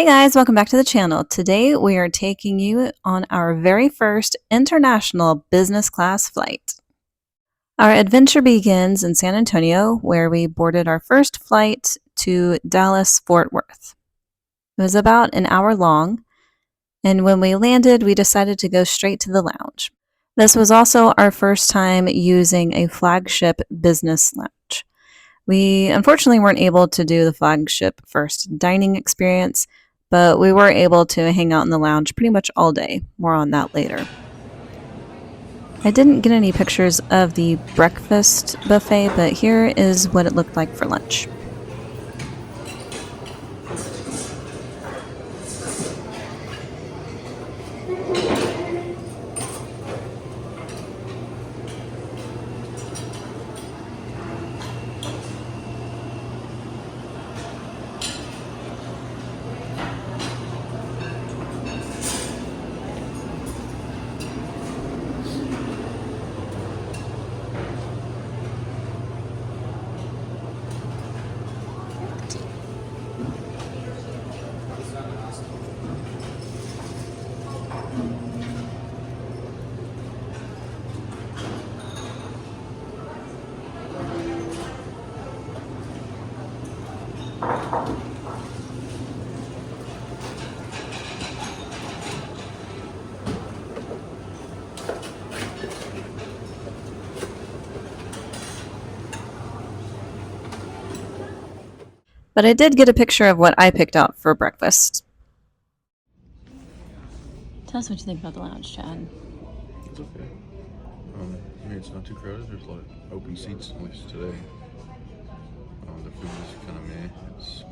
Guys, welcome back to the channel. Today we are taking you on our very first international business class flight. Our adventure begins in San Antonio, where we boarded our first flight to Dallas Fort Worth. It was about an hour long, and when we landed, we decided to go straight to the lounge. This was also our first time using a Flagship business lounge. We unfortunately weren't able to do the Flagship first dining experience, but we were able to hang out in the lounge pretty much all day. More on that later. I didn't get any pictures of the breakfast buffet, but here is what it looked like for lunch. But I did get a picture of what I picked out for breakfast. Tell us what you think about the lounge, Chad. It's okay. I mean, it's not too crowded. There's a lot of open seats, at least today. The food is kind of meh. It's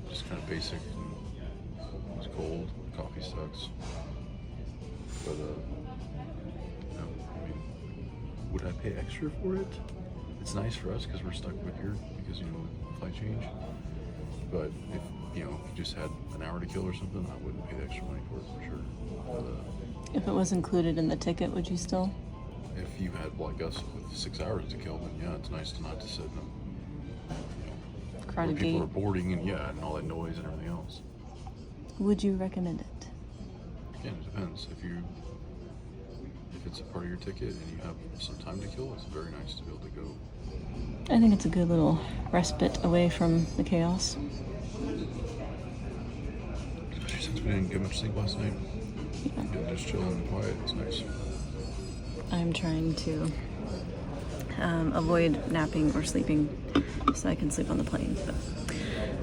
just kind of basic. And it's cold. Coffee sucks. But, no, I mean, would I pay extra for it? It's nice for us because we're stuck with here because, flight change. But if you just had an hour to kill or something, I wouldn't pay the extra money for it for sure. If it was included in the ticket, would you still? If you had like us with 6 hours to kill, then yeah, it's nice to not to sit in a crowded where people gate. are boarding and and all that noise and everything else. Would you recommend it? Again, it depends. If it's a part of your ticket and you have some time to kill, it's very nice to be able to go. I think it's a good little respite away from the chaos. Especially since we didn't get much sleep last night. Yeah. Just chilling and quiet. It's nice. I'm trying to avoid napping or sleeping so I can sleep on the plane, but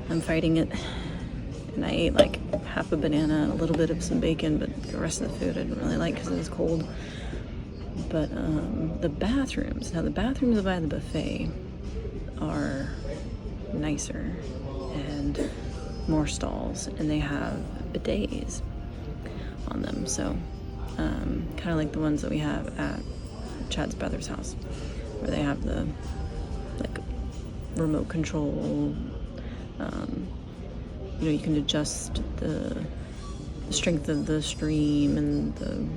I'm fighting it. And I ate like half a banana and a little bit of some bacon, but the rest of the food I didn't really like because it was cold. But the bathrooms by the buffet are nicer and more stalls, and they have bidets on them. So kind of like the ones that we have at Chad's brother's house, where they have the like remote control. You can adjust the strength of the stream and the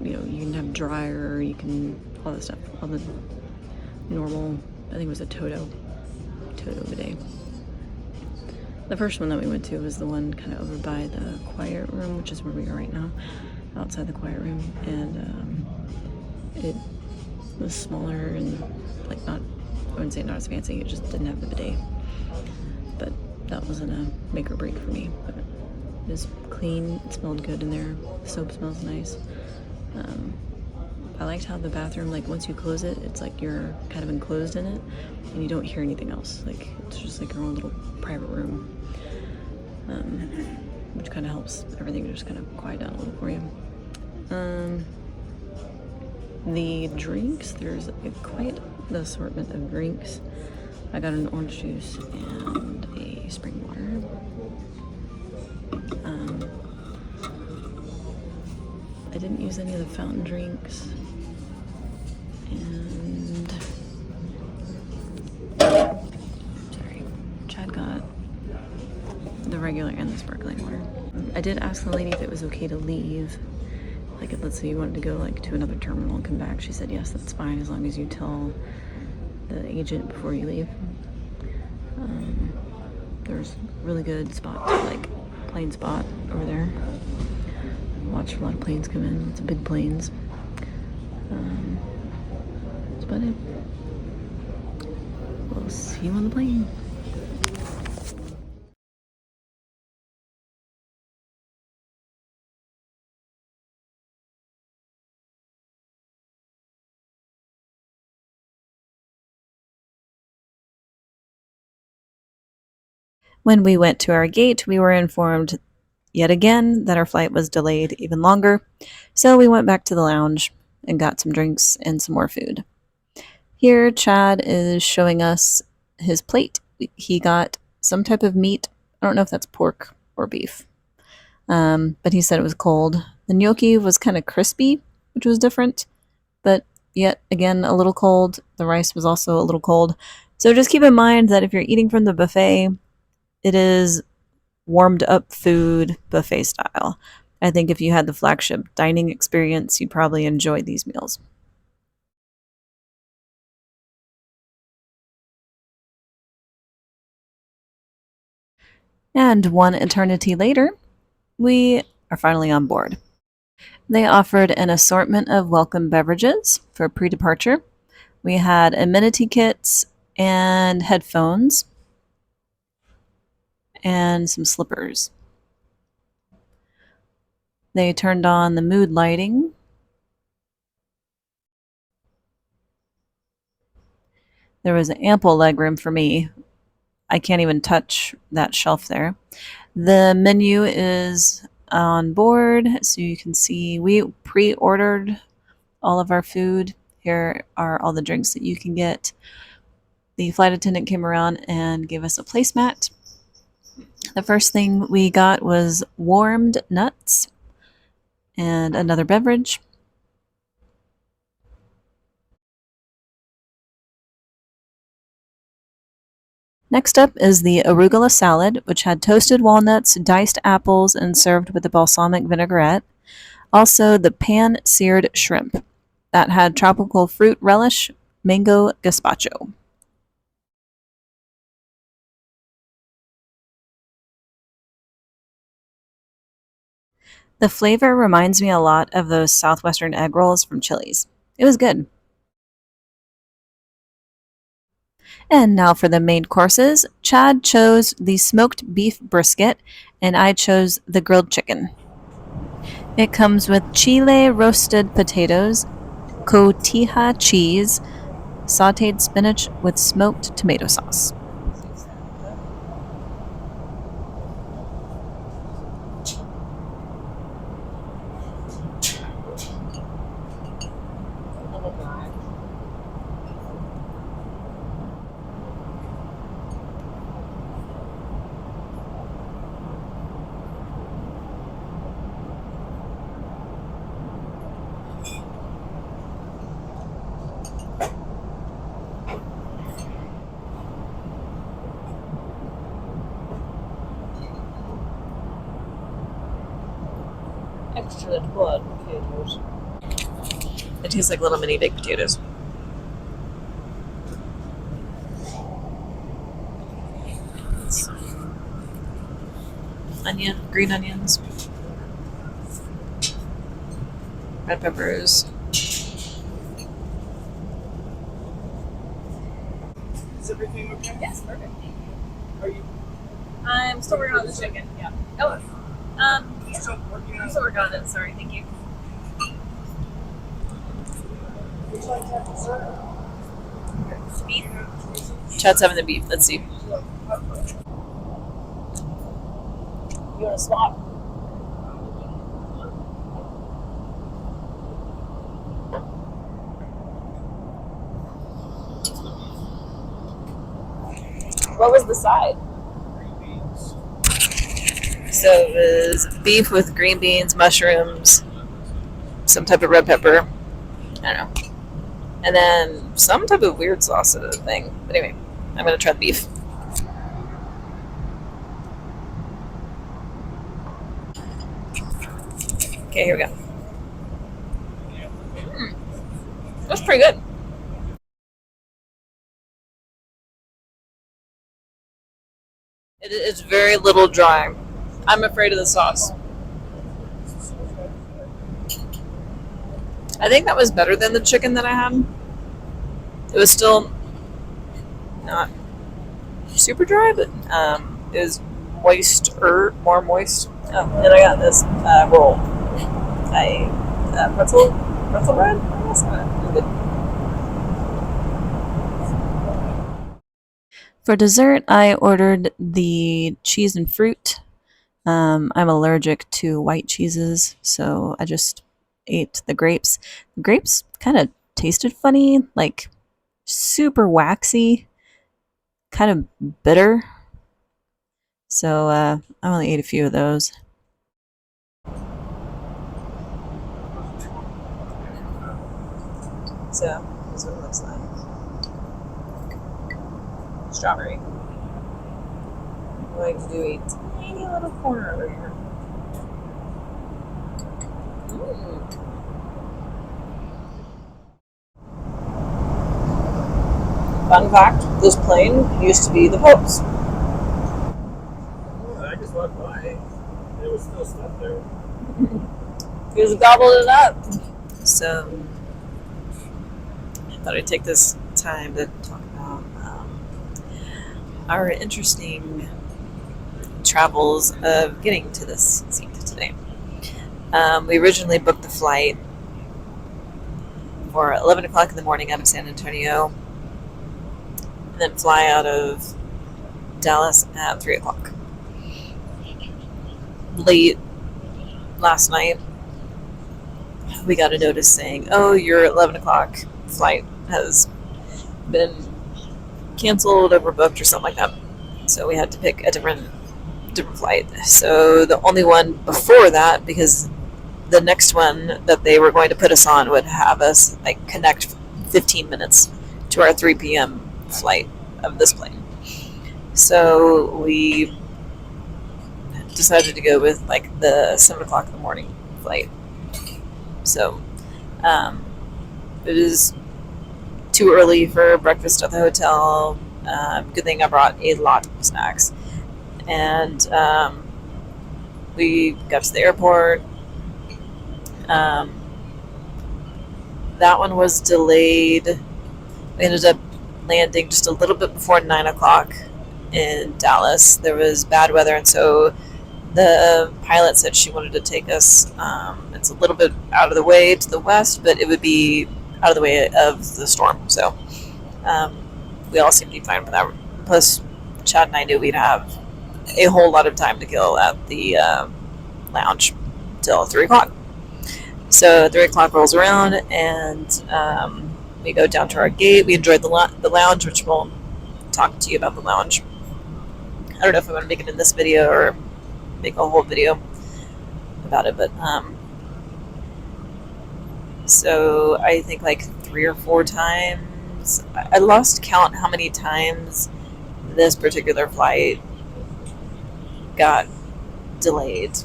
you can have dryer, you can all the stuff, all the normal. I think it was a Toto bidet. The first one that we went to was the one kind of over by the quiet room, which is where we are right now, outside the quiet room, and it was smaller and I wouldn't say not as fancy. It just didn't have the bidet, but that wasn't a make or break for me. But it was clean. It smelled good in there. The soap smells nice. I liked how the bathroom, like once you close it, it's like you're kind of enclosed in it and you don't hear anything else. Like it's just like your own little private room, which kind of helps everything just kind of quiet down a little for you. The drinks, there's quite the assortment of drinks. I got an orange juice and a spring water. I didn't use any of the fountain drinks, and Chad got the regular and the sparkling water. I did ask the lady if it was okay to leave. Like, let's say you wanted to go like to another terminal and come back. She said yes, that's fine, as long as you tell the agent before you leave. There's really good spot to like plane spot over there. Watch a lot of planes come in. It's big planes. That's about it. We'll see you on the plane. When we went to our gate, we were informed yet again that our flight was delayed even longer, so we went back to the lounge and got some drinks and some more food. Here, Chad is showing us his plate. He got some type of meat. I don't know if that's pork or beef, but he said it was cold. The gnocchi was kind of crispy, which was different, but yet again a little cold. The rice was also a little cold. So just keep in mind that if you're eating from the buffet, it is warmed up food buffet style. I think if you had the flagship dining experience, you'd probably enjoy these meals. And one eternity later, we are finally on board. They offered an assortment of welcome beverages for pre departure. We had amenity kits and headphones and some slippers. They turned on the mood lighting. There was ample legroom for me. I can't even touch that shelf there. The menu is on board, so you can see we pre-ordered all of our food. Here are all the drinks that you can get. The flight attendant came around and gave us a placemat. The first thing we got was warmed nuts and another beverage. Next up is the arugula salad, which had toasted walnuts, diced apples, and served with a balsamic vinaigrette. Also, the pan-seared shrimp that had tropical fruit relish, mango gazpacho. The flavor reminds me a lot of those southwestern egg rolls from Chili's. It was good. And now for the main courses. Chad chose the smoked beef brisket, and I chose the grilled chicken. It comes with chile roasted potatoes, cotija cheese, sauteed spinach with smoked tomato sauce. Extra blood potatoes. It tastes like little mini baked potatoes. Onion, green onions, red peppers. Is everything okay? Yes, perfect. Are you I'm still working on the chicken. Yeah. Oh, yeah. still working I'm on still working on it. Sorry. Thank you. Would you like to have dessert? Beef. Chad's having the beef. Let's see. You want to swap? What was the side? So it was beef with green beans, mushrooms, some type of red pepper. I don't know. And then some type of weird sauce thing. But anyway, I'm going to try the beef. Okay, here we go. That's pretty good. It's very little dry. I'm afraid of the sauce. I think that was better than the chicken that I had. It was still not super dry, but it was moister, more moist. Oh, and I got this roll. Pretzel bread? I guess. Good. For dessert, I ordered the cheese and fruit. I'm allergic to white cheeses, so I just ate the grapes. The grapes kind of tasted funny, like super waxy, kind of bitter. So I only ate a few of those. So this is what it looks like. Strawberry. I'm going to do a tiny little corner over here. Fun fact, this plane used to be the Pope's. I just walked by. There was still stuff there. He just gobbled it up. So I thought I'd take this time to talk about our interesting travels of getting to this seat today. We originally booked the flight for 11 o'clock in the morning out of San Antonio, and then fly out of Dallas at 3 o'clock. Late last night, we got a notice saying, oh, your 11 o'clock flight has been canceled, overbooked, or something like that. So we had to pick a different flight. So the only one before that, because the next one that they were going to put us on would have us like connect 15 minutes to our 3 p.m. flight of this plane. So we decided to go with like the 7 o'clock in the morning flight. So it is too early for breakfast at the hotel. Good thing I brought a lot of snacks. And we got to the airport. That one was delayed. We ended up landing just a little bit before 9 o'clock in Dallas. There was bad weather, and so the pilot said she wanted to take us. It's a little bit out of the way to the west, but it would be out of the way of the storm. So we all seemed to be fine with that. Plus, Chad and I knew we'd have a whole lot of time to kill at the lounge till 3 o'clock. So 3 o'clock rolls around, and we go down to our gate. We enjoyed the lounge, which we'll talk to you about the lounge. I don't know if I'm going to make it in this video or make a whole video about it, but so I think like 3 or 4 times. I lost count how many times this particular flight got delayed.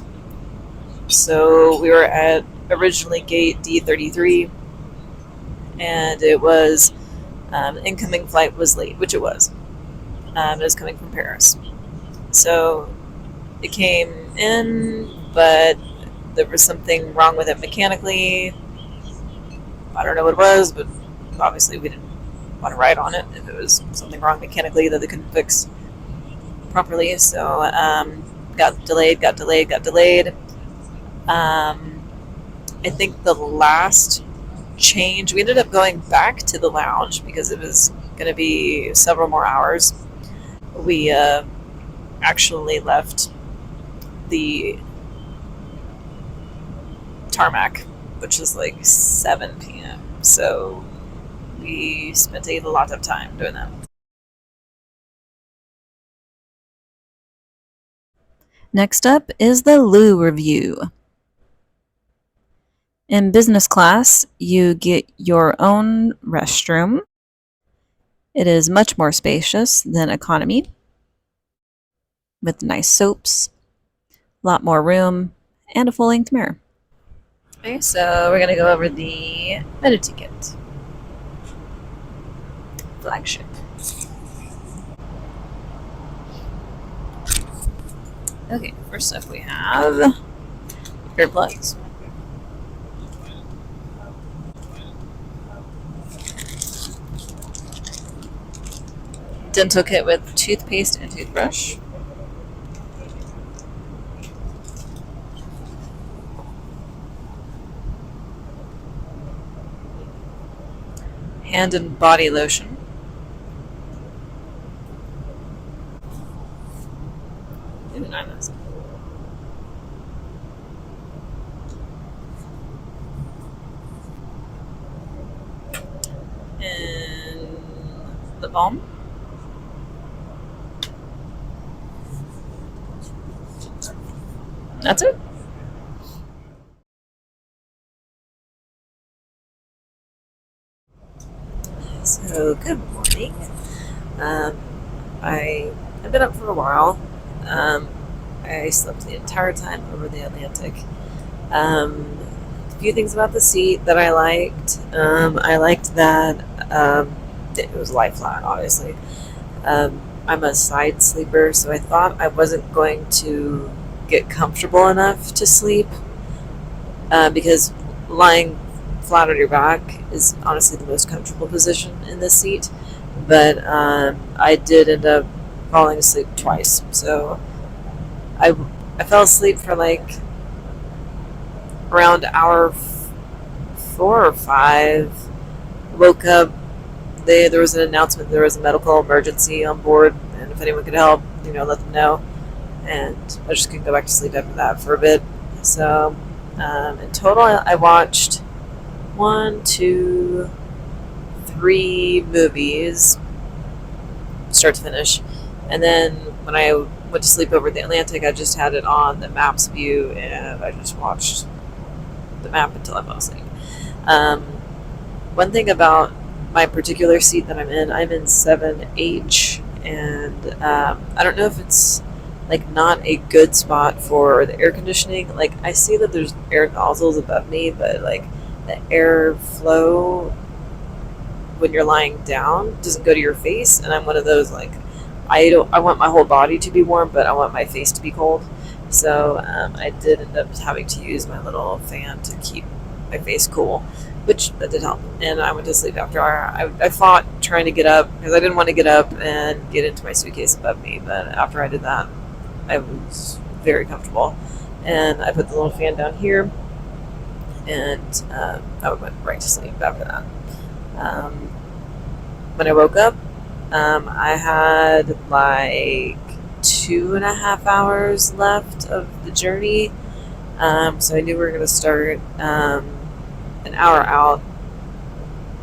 So we were at originally gate D33, and it was incoming flight was late, which it was. It was coming from Paris. So it came in, but there was something wrong with it mechanically. I don't know what it was, but obviously we didn't want to ride on it if it was something wrong mechanically that they couldn't fix properly. So got delayed. I think the last change, we ended up going back to the lounge because it was going to be several more hours. We actually left the tarmac, which is like 7 p.m. So we spent a lot of time doing that. Next up is the loo review. In business class, you get your own restroom. It is much more spacious than economy, with nice soaps, a lot more room, and a full-length mirror. Okay, so we're going to go over the menu ticket. Flagship. Okay, first up we have earplugs, dental kit with toothpaste and toothbrush, hand and body lotion, and lip balm. That's it. So, good morning. I have been up for a while. I slept the entire time over the Atlantic. A few things about the seat that I liked. I liked that it was lie flat, obviously. I'm a side sleeper, so I thought I wasn't going to get comfortable enough to sleep because lying flat on your back is honestly the most comfortable position in this seat. But I did end up falling asleep twice. So I fell asleep for like around hour 4 or 5. Woke up. There was an announcement there was a medical emergency on board, and if anyone could help, let them know. And I just couldn't go back to sleep after that for a bit. So in total, I watched 1, 2, 3 movies, start to finish. And then when I went to sleep over the Atlantic, I just had it on the maps view, and I just watched the map until I fell asleep. One thing about my particular seat that I'm in 7H, and I don't know if it's like not a good spot for the air conditioning. Like, I see that there's air nozzles above me, but like the airflow when you're lying down doesn't go to your face, and I'm one of those, like, I want my whole body to be warm, but I want my face to be cold. So I did end up having to use my little fan to keep my face cool, which that did help. And I went to sleep after. I fought trying to get up because I didn't want to get up and get into my suitcase above me, but after I did that, I was very comfortable. And I put the little fan down here, and I went right to sleep after that. When I woke up, I had like 2.5 hours left of the journey. So I knew we were going to start an hour out,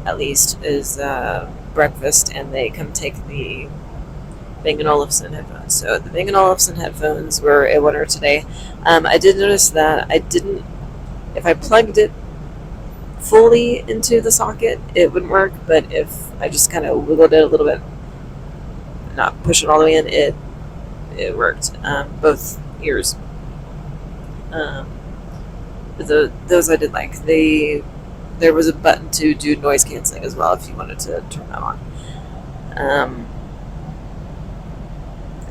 at least, is breakfast, and they come take the Bang & Olufsen headphones. So the Bang & Olufsen headphones were a winner today. I did notice that if I plugged it fully into the socket, it wouldn't work, but if I just kind of wiggled it a little bit, not push it all the way in, it worked, both ears. But those I did like. There was a button to do noise canceling as well if you wanted to turn that on.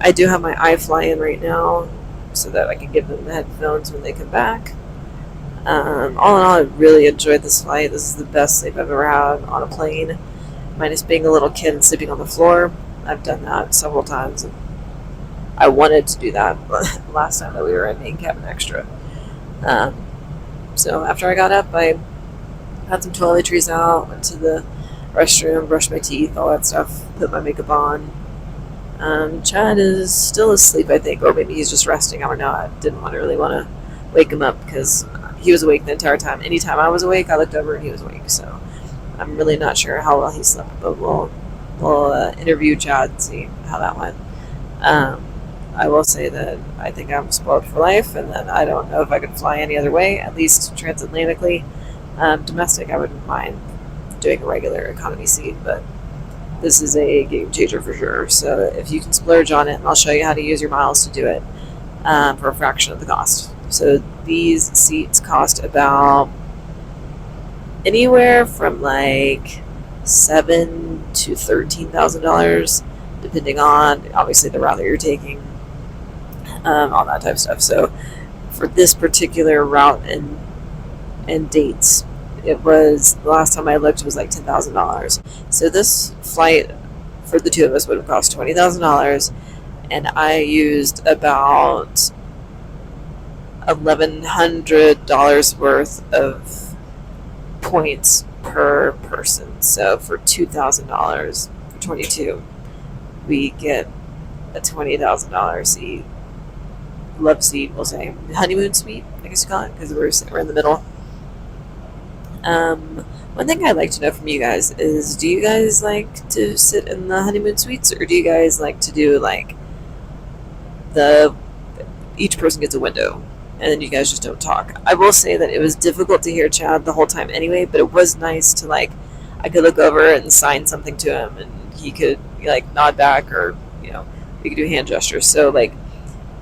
I do have my iFly in right now so that I can give them the headphones when they come back. All in all, I really enjoyed this flight. This is the best sleep I've ever had on a plane, minus being a little kid and sleeping on the floor. I've done that several times. I wanted to do that last time that we were in main cabin extra. So after I got up, I had some toiletries out, went to the restroom, brushed my teeth, all that stuff, put my makeup on. Chad is still asleep, I think, or maybe he's just resting. I don't know. I didn't really want to wake him up because he was awake the entire time. Anytime I was awake, I looked over and he was awake. So I'm really not sure how well he slept, but we'll interview Chad and see how that went. I will say that I think I'm spoiled for life, and that I don't know if I could fly any other way, at least transatlantically. Domestic, I wouldn't mind doing a regular economy seat, but this is a game changer for sure. So if you can splurge on it, I'll show you how to use your miles to do it for a fraction of the cost. So these seats cost about anywhere from like $7,000 to $13,000, depending on obviously the route that you're taking. all that type of stuff. So for this particular route and dates, it was, the last time I looked, it was like $10,000. So this flight for the two of us would have cost $20,000, and I used about $1,100 worth of points per person. So for $2,000 for 22, we get a $20,000 seat, love seat, we'll say honeymoon suite, I guess you call it, because we're in the middle. One thing I'd like to know from you guys is, do you guys like to sit in the honeymoon suites, or do you guys like to do like each person gets a window and then you guys just don't talk? I will say that it was difficult to hear Chad the whole time anyway, but it was nice to, like, I could look over and sign something to him and he could like nod back, or we could do hand gestures. So like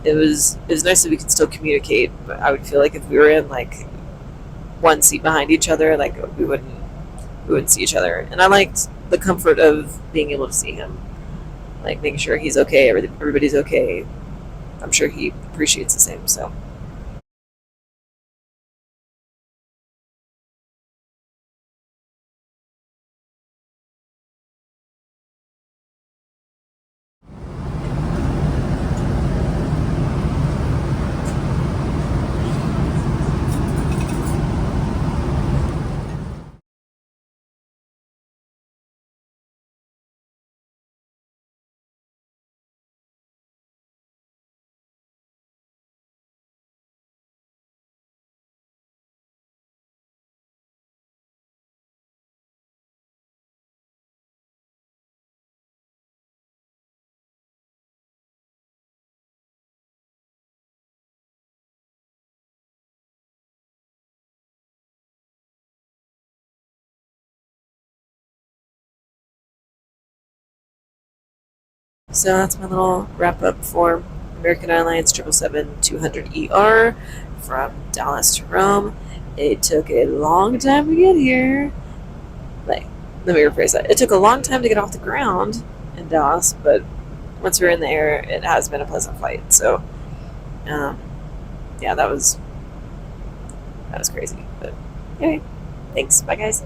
it was nice that we could still communicate, but I would feel like if we were in like one seat behind each other, like we wouldn't see each other. And I liked the comfort of being able to see him, like making sure he's okay, everybody's okay. I'm sure he appreciates the same. So that's my little wrap up for American Airlines 777-200ER from Dallas to Rome. It took a long time to get here. Like, let me rephrase that. It took a long time to get off the ground in Dallas, but once we were in the air, it has been a pleasant flight. So, yeah, that was crazy. But anyway, thanks. Bye, guys.